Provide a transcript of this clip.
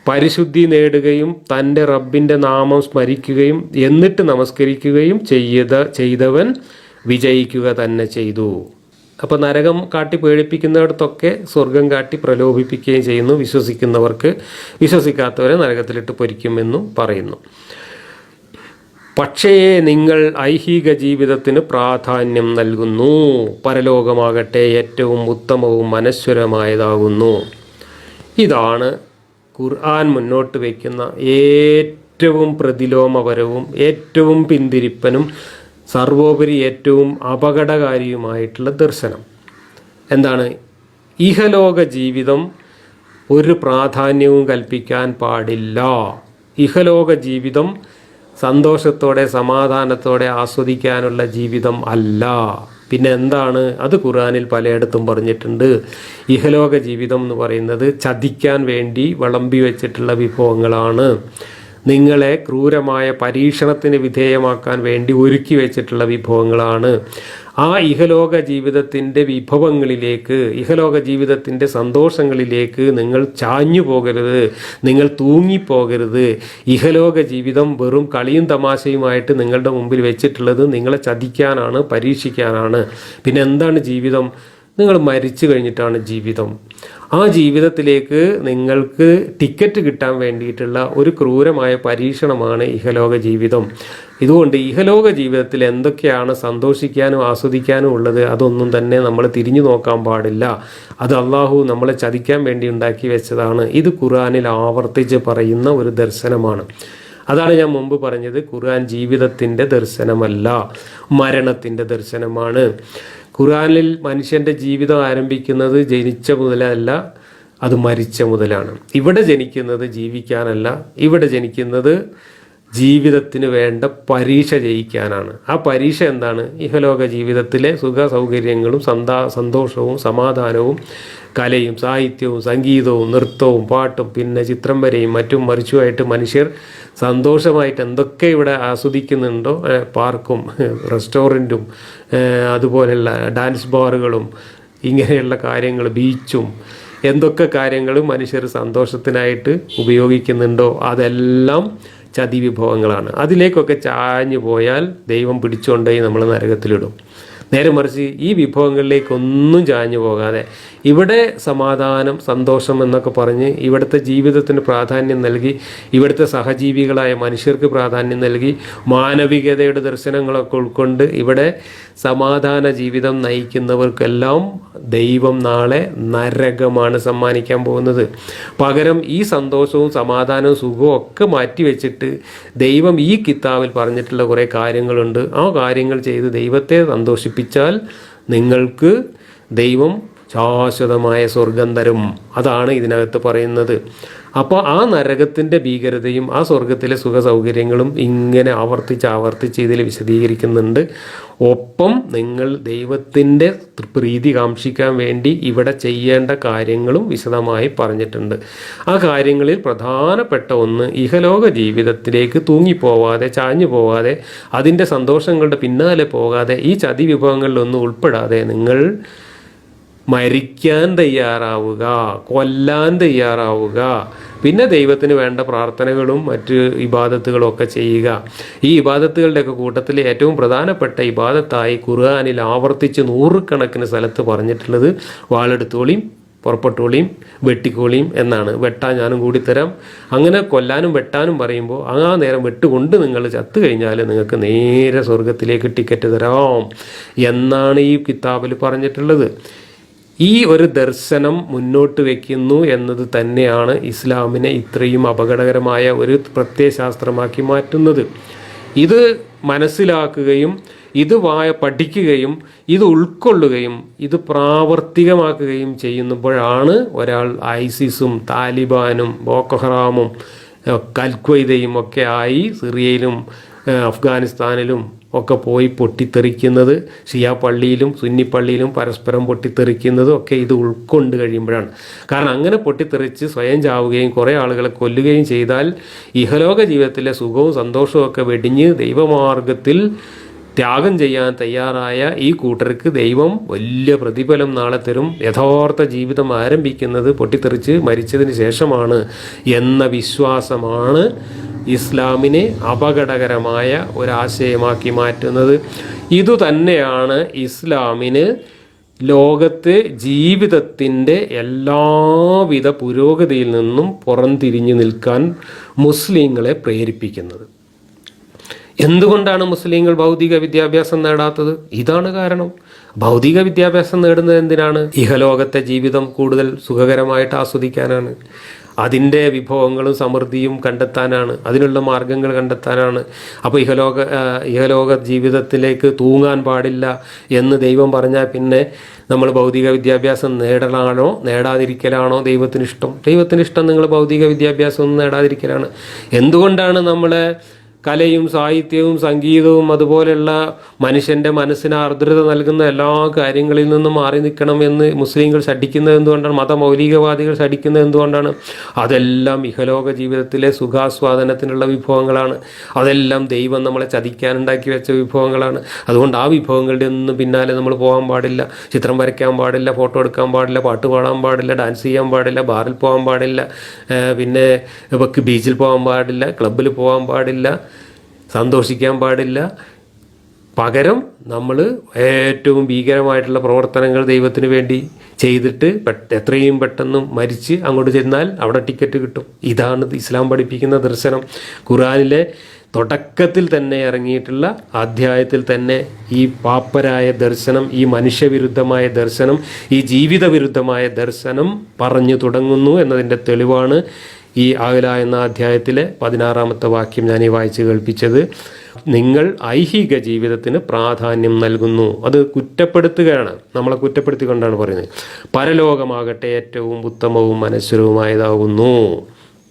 പരിശുദ്ധി നേടുകയും തൻ്റെ റബ്ബിൻ്റെ നാമം സ്മരിക്കുകയും എന്നിട്ട് നമസ്കരിക്കുകയും ചെയ്തവൻ വിജയിക്കുക തന്നെ ചെയ്തു. അപ്പോൾ നരകം കാട്ടി പേടിപ്പിക്കുന്നിടത്തൊക്കെ സ്വർഗം കാട്ടി പ്രലോഭിപ്പിക്കുകയും ചെയ്യുന്നു വിശ്വസിക്കുന്നവർക്ക്. വിശ്വസിക്കാത്തവരെ നരകത്തിലിട്ട് പൊരിക്കുമെന്നും പറയുന്നു. പക്ഷേ നിങ്ങൾ ഐഹിക ജീവിതത്തിന് പ്രാധാന്യം നൽകുന്നു. പരലോകമാകട്ടെ ഏറ്റവും ഉത്തമവും അനശ്വരമായതാകുന്നു. ഇതാണ് ഖുർആൻ മുന്നോട്ട് വയ്ക്കുന്ന ഏറ്റവും പ്രതിലോമപരവും ഏറ്റവും പിന്തിരിപ്പനും സർവോപരി ഏറ്റവും അപകടകാരിയുമായിട്ടുള്ള ദർശനം. എന്താണ്? ഇഹലോക ജീവിതം ഒരു പ്രാധാന്യവും കൽപ്പിക്കാൻ പാടില്ല. ഇഹലോക ജീവിതം സന്തോഷത്തോടെ സമാധാനത്തോടെ ആസ്വദിക്കാനുള്ള ജീവിതം അല്ല. പിന്നെ എന്താണ്? അത് ഖുർആനിൽ പലയിടത്തും പറഞ്ഞിട്ടുണ്ട്. ഇഹലോക ജീവിതം എന്ന് പറയുന്നത് ചതിക്കാൻ വേണ്ടി വിളമ്പി വെച്ചിട്ടുള്ള വിഭവങ്ങളാണ്. നിങ്ങളെ ക്രൂരമായ പരീക്ഷണത്തിന് വിധേയമാക്കാൻ വേണ്ടി ഒരുക്കി വെച്ചിട്ടുള്ള വിഭവങ്ങളാണ്. ആ ഇഹലോക ജീവിതത്തിൻ്റെ വിഭവങ്ങളിലേക്ക്, ഇഹലോക ജീവിതത്തിൻ്റെ സന്തോഷങ്ങളിലേക്ക് നിങ്ങൾ ചാഞ്ഞു പോകരുത്, നിങ്ങൾ തൂങ്ങിപ്പോകരുത്. ഇഹലോക ജീവിതം വെറും കളിയും തമാശയുമായിട്ട് നിങ്ങളുടെ മുമ്പിൽ വെച്ചിട്ടുള്ളത് നിങ്ങളെ ചതിക്കാനാണ്, പരീക്ഷിക്കാനാണ്. പിന്നെ എന്താണ് ജീവിതം? നിങ്ങൾ മരിച്ചു കഴിഞ്ഞിട്ടാണ് ജീവിതം. ആ ജീവിതത്തിലേക്ക് നിങ്ങൾക്ക് ടിക്കറ്റ് കിട്ടാൻ വേണ്ടിയിട്ടുള്ള ഒരു ക്രൂരമായ പരീക്ഷണമാണ് ഇഹലോക ജീവിതം. ഇതുകൊണ്ട് ഇഹലോക ജീവിതത്തിൽ എന്തൊക്കെയാണ് സന്തോഷിക്കാനും ആസ്വദിക്കാനും ഉള്ളത് അതൊന്നും തന്നെ നമ്മൾ തിരിഞ്ഞു നോക്കാൻ പാടില്ല. അത് അള്ളാഹു നമ്മളെ ചതിക്കാൻ വേണ്ടി ഉണ്ടാക്കി വെച്ചതാണ്. ഇത് ഖുർആനിൽ ആവർത്തിച്ച് പറയുന്ന ഒരു ദർശനമാണ്. അതാണ് ഞാൻ മുമ്പ് പറഞ്ഞത്. ഖുർആൻ ജീവിതത്തിൻ്റെ ദർശനമല്ല, മരണത്തിൻ്റെ ദർശനമാണ്. ഖുർആനിൽ മനുഷ്യൻ്റെ ജീവിതം ആരംഭിക്കുന്നത് ജനിച്ച മുതലല്ല, അത് മരിച്ച മുതലാണ്. ഇവിടെ ജനിക്കുന്നത് ജീവിക്കാനല്ല, ഇവിടെ ജനിക്കുന്നത് ജീവിതത്തിന് വേണ്ട പരീക്ഷ ജയിക്കാനാണ്. ആ പരീക്ഷ എന്താണ്? ഇഹലോക ജീവിതത്തിലെ സുഖ സൗകര്യങ്ങളും സന്തോഷവും സമാധാനവും കലയും സാഹിത്യവും സംഗീതവും നൃത്തവും പാട്ടും പിന്നെ ചിത്രം വരെയും മറ്റും മറിച്ചുമായിട്ട് മനുഷ്യർ സന്തോഷമായിട്ട് എന്തൊക്കെ ഇവിടെ ആസ്വദിക്കുന്നുണ്ടോ, പാർക്കും റെസ്റ്റോറൻറ്റും അതുപോലെയുള്ള ഡാൻസ് ബാറുകളും ഇങ്ങനെയുള്ള കാര്യങ്ങൾ, ബീച്ചും എന്തൊക്കെ കാര്യങ്ങൾ മനുഷ്യർ സന്തോഷത്തിനായിട്ട് ഉപയോഗിക്കുന്നുണ്ടോ അതെല്ലാം ചതി വിഭവങ്ങളാണ്. അതിലേക്കൊക്കെ ചാഞ്ഞു പോയാൽ ദൈവം പിടിച്ചുകൊണ്ടേ നമ്മൾ നരകത്തിലിടും. നേരെ മറിച്ച് ഈ വിഭവങ്ങളിലേക്കൊന്നും ചാഞ്ഞു പോകാതെ ഇവിടെ സമാധാനം സന്തോഷം എന്നൊക്കെ പറഞ്ഞ് ഇവിടുത്തെ ജീവിതത്തിന് പ്രാധാന്യം നൽകി, ഇവിടുത്തെ സഹജീവികളായ മനുഷ്യർക്ക് പ്രാധാന്യം നൽകി, മാനവികതയുടെ ദർശനങ്ങളൊക്കെ ഉൾക്കൊണ്ട് ഇവിടെ സമാധാന ജീവിതം നയിക്കുന്നവർക്കെല്ലാം ദൈവം നാളെ നരകമാണ് സമ്മാനിക്കാൻ പോകുന്നത്. പകരം ഈ സന്തോഷവും സമാധാനവും സുഖവും ഒക്കെ മാറ്റിവെച്ചിട്ട് ദൈവം ഈ കിതാബിൽ പറഞ്ഞിട്ടുള്ള കുറേ കാര്യങ്ങളുണ്ട്. ആ കാര്യങ്ങൾ ചെയ്ത് ദൈവത്തെ സന്തോഷിപ്പിച്ചാൽ നിങ്ങൾക്ക് ദൈവം ശാശ്വതമായ സ്വർഗം തരും. അതാണ് ഇതിനകത്ത് പറയുന്നത്. അപ്പോൾ ആ നരകത്തിൻ്റെ ഭീകരതയും ആ സ്വർഗത്തിലെ സുഖ സൗകര്യങ്ങളും ഇങ്ങനെ ആവർത്തിച്ച് ഇതിൽ വിശദീകരിക്കുന്നുണ്ട്. ഒപ്പം നിങ്ങൾ ദൈവത്തിൻ്റെ പ്രീതി കാംക്ഷിക്കാൻ വേണ്ടി ഇവിടെ ചെയ്യേണ്ട കാര്യങ്ങളും വിശദമായി പറഞ്ഞിട്ടുണ്ട്. ആ കാര്യങ്ങളിൽ പ്രധാനപ്പെട്ട ഒന്ന്, ഇഹലോക ജീവിതത്തിലേക്ക് തൂങ്ങിപ്പോവാതെ ചാഞ്ഞു പോവാതെ അതിൻ്റെ സന്തോഷങ്ങളുടെ പിന്നാലെ പോകാതെ ഈ ചതി വിഭവങ്ങളിലൊന്നും ഉൾപ്പെടാതെ നിങ്ങൾ മരിക്കാൻ തയ്യാറാവുക, കൊല്ലാൻ തയ്യാറാവുക. പിന്നെ ദൈവത്തിന് വേണ്ട പ്രാർത്ഥനകളും മറ്റ് ഇബാദത്തുകളും ഒക്കെ ചെയ്യുക. ഈ ഇബാദത്തുകളുടെയൊക്കെ കൂട്ടത്തിൽ ഏറ്റവും പ്രധാനപ്പെട്ട ഇബാദത്തായി ഖുർആനിൽ ആവർത്തിച്ച് 100 കണക്കിന് സ്ഥലത്ത് പറഞ്ഞിട്ടുള്ളത് വാളെടുത്തോളിയും പുറപ്പെട്ടോളിയും വെട്ടിക്കോളിയും എന്നാണ്. വെട്ടാൻ ഞാനും കൂടി തരാം. അങ്ങനെ കൊല്ലാനും വെട്ടാനും പറയുമ്പോൾ ആ നേരം വെട്ടുകൊണ്ട് നിങ്ങൾ ചത്തു കഴിഞ്ഞാൽ നിങ്ങൾക്ക് നേരെ സ്വർഗത്തിലേക്ക് ടിക്കറ്റ് തരാം എന്നാണ് ഈ കിതാബിൽ പറഞ്ഞിട്ടുള്ളത്. ഈ ഒരു ദർശനം മുന്നോട്ട് വയ്ക്കുന്നു എന്നത് തന്നെയാണ് ഇസ്ലാമിനെ ഇത്രയും അപകടകരമായ ഒരു പ്രത്യയശാസ്ത്രമാക്കി മാറ്റുന്നത്. ഇത് മനസ്സിലാക്കുകയും ഇത് പഠിക്കുകയും ഇത് ഉൾക്കൊള്ളുകയും ഇത് പ്രാവർത്തികമാക്കുകയും ചെയ്യുമ്പോഴാണ് ഒരാൾ ഐസിസും താലിബാനും ബോക്കോ ഹറാമും അൽ-ഖ്വയ്ദയും ഒക്കെ ആയി സിറിയയിലും അഫ്ഗാനിസ്ഥാനിലും ഒക്കെ പോയി പൊട്ടിത്തെറിക്കുന്നത്, ഷിയ പള്ളിയിലും സുന്നി പള്ളിയിലും പരസ്പരം പൊട്ടിത്തെറിക്കുന്നതും ഒക്കെ ഇത് ഉൾക്കൊണ്ട് കഴിയുമ്പോഴാണ്. കാരണം അങ്ങനെ പൊട്ടിത്തെറിച്ച് സ്വയം ചാവുകയും കുറേ ആളുകളെ കൊല്ലുകയും ചെയ്താൽ ഇഹലോക ജീവിതത്തിലെ സുഖവും സന്തോഷവും ഒക്കെ വെടിഞ്ഞ് ദൈവമാർഗത്തിൽ ത്യാഗം ചെയ്യാൻ തയ്യാറായ ഈ കൂട്ടർക്ക് ദൈവം വലിയ പ്രതിഫലം നാളെ തരും. യഥാർത്ഥ ജീവിതം ആരംഭിക്കുന്നത് പൊട്ടിത്തെറിച്ച് മരിച്ചതിന് ശേഷമാണ് എന്ന വിശ്വാസമാണ് ഇസ്ലാമിനെ അപകടകരമായ ഒരാശയമാക്കി മാറ്റുന്നത്. ഇതുതന്നെയാണ് ഇസ്ലാമിന് ലോകത്ത് ജീവിതത്തിൻ്റെ എല്ലാവിധ പുരോഗതിയിൽ നിന്നും പുറംതിരിഞ്ഞു നിൽക്കാൻ മുസ്ലിങ്ങളെ പ്രേരിപ്പിക്കുന്നത്. എന്തുകൊണ്ടാണ് മുസ്ലിങ്ങൾ ഭൗതിക വിദ്യാഭ്യാസം നേടാത്തത്? ഇതാണ് കാരണം. ഭൗതിക വിദ്യാഭ്യാസം നേടുന്നത് എന്തിനാണ്? ഇഹലോകത്തെ ജീവിതം കൂടുതൽ സുഖകരമായിട്ട് ആസ്വദിക്കാനാണ്. അതിൻ്റെ വിഭവങ്ങളും സമൃദ്ധിയും കണ്ടെത്താനാണ്, അതിനുള്ള മാർഗങ്ങൾ കണ്ടെത്താനാണ്. അപ്പോൾ ഇഹലോക ജീവിതത്തിലേക്ക് തൂങ്ങാൻ പാടില്ല എന്ന് ദൈവം പറഞ്ഞാൽ പിന്നെ നമ്മൾ ഭൗതിക വിദ്യാഭ്യാസം നേടലാണോ നേടാതിരിക്കലാണോ ദൈവത്തിനിഷ്ടം? ദൈവത്തിനിഷ്ടം നിങ്ങൾ ഭൗതിക വിദ്യാഭ്യാസം ഒന്നും നേടാതിരിക്കലാണ്. എന്തുകൊണ്ടാണ് നമ്മളെ കലയും സാഹിത്യവും സംഗീതവും അതുപോലെയുള്ള മനുഷ്യൻ്റെ മനസ്സിന് ആർദ്രത നൽകുന്ന എല്ലാ കാര്യങ്ങളിൽ നിന്നും മാറി നിൽക്കണം എന്ന് മുസ്ലിങ്ങൾ ശഠിക്കുന്നത് എന്തുകൊണ്ടാണ്? മതമൗലികവാദികൾ ശഠിക്കുന്നത് എന്തുകൊണ്ടാണ്? അതെല്ലാം ഇഹലോക ജീവിതത്തിലെ സുഖാസ്വാദനത്തിനുള്ള വിഭവങ്ങളാണ്. അതെല്ലാം ദൈവം നമ്മളെ ചതിക്കാനുണ്ടാക്കി വെച്ച വിഭവങ്ങളാണ്. അതുകൊണ്ട് ആ വിഭവങ്ങളുടെ ഒന്നും പിന്നാലെ നമ്മൾ പോകാൻ പാടില്ല. ചിത്രം വരയ്ക്കാൻ പാടില്ല, ഫോട്ടോ എടുക്കാൻ പാടില്ല, പാട്ട് പാടാൻ പാടില്ല, ഡാൻസ് ചെയ്യാൻ പാടില്ല, ബാറിൽ പോകാൻ പാടില്ല, പിന്നെ ബീച്ചിൽ പോകാൻ പാടില്ല, ക്ലബ്ബിൽ പോകാൻ പാടില്ല, സന്തോഷിക്കാൻ പാടില്ല. പകരം നമ്മൾ ഏറ്റവും ഭീകരമായിട്ടുള്ള പ്രവർത്തനങ്ങൾ ദൈവത്തിന് വേണ്ടി ചെയ്തിട്ട് എത്രയും പെട്ടെന്ന് മരിച്ച് അങ്ങോട്ട് ചെന്നാൽ അവിടെ ടിക്കറ്റ് കിട്ടും. ഇതാണ് ഇസ്ലാം പഠിപ്പിക്കുന്ന ദർശനം. ഖുർആനിലെ തുടക്കത്തിൽ തന്നെ ഇറങ്ങിയിട്ടുള്ള അധ്യായത്തിൽ തന്നെ ഈ പാപ്പരായ ദർശനം, ഈ മനുഷ്യവിരുദ്ധമായ ദർശനം, ഈ ജീവിത വിരുദ്ധമായ ദർശനം പറഞ്ഞു തുടങ്ങുന്നു എന്നതിൻ്റെ തെളിവാണ് ഈ ആഗല എന്ന അധ്യായത്തിലെ 16-ാമത്തെ വാക്യം ഞാൻ ഈ വായിച്ച് കേൾപ്പിച്ചത്. നിങ്ങൾ ഐഹിക ജീവിതത്തിന് പ്രാധാന്യം നൽകുന്നു. അത് കുറ്റപ്പെടുത്തുകയാണ്, നമ്മളെ കുറ്റപ്പെടുത്തിക്കൊണ്ടാണ് പറയുന്നത്. പരലോകമാകട്ടെ ഏറ്റവും ഉത്തമവും അനശ്വരവുമായതാകുന്നു.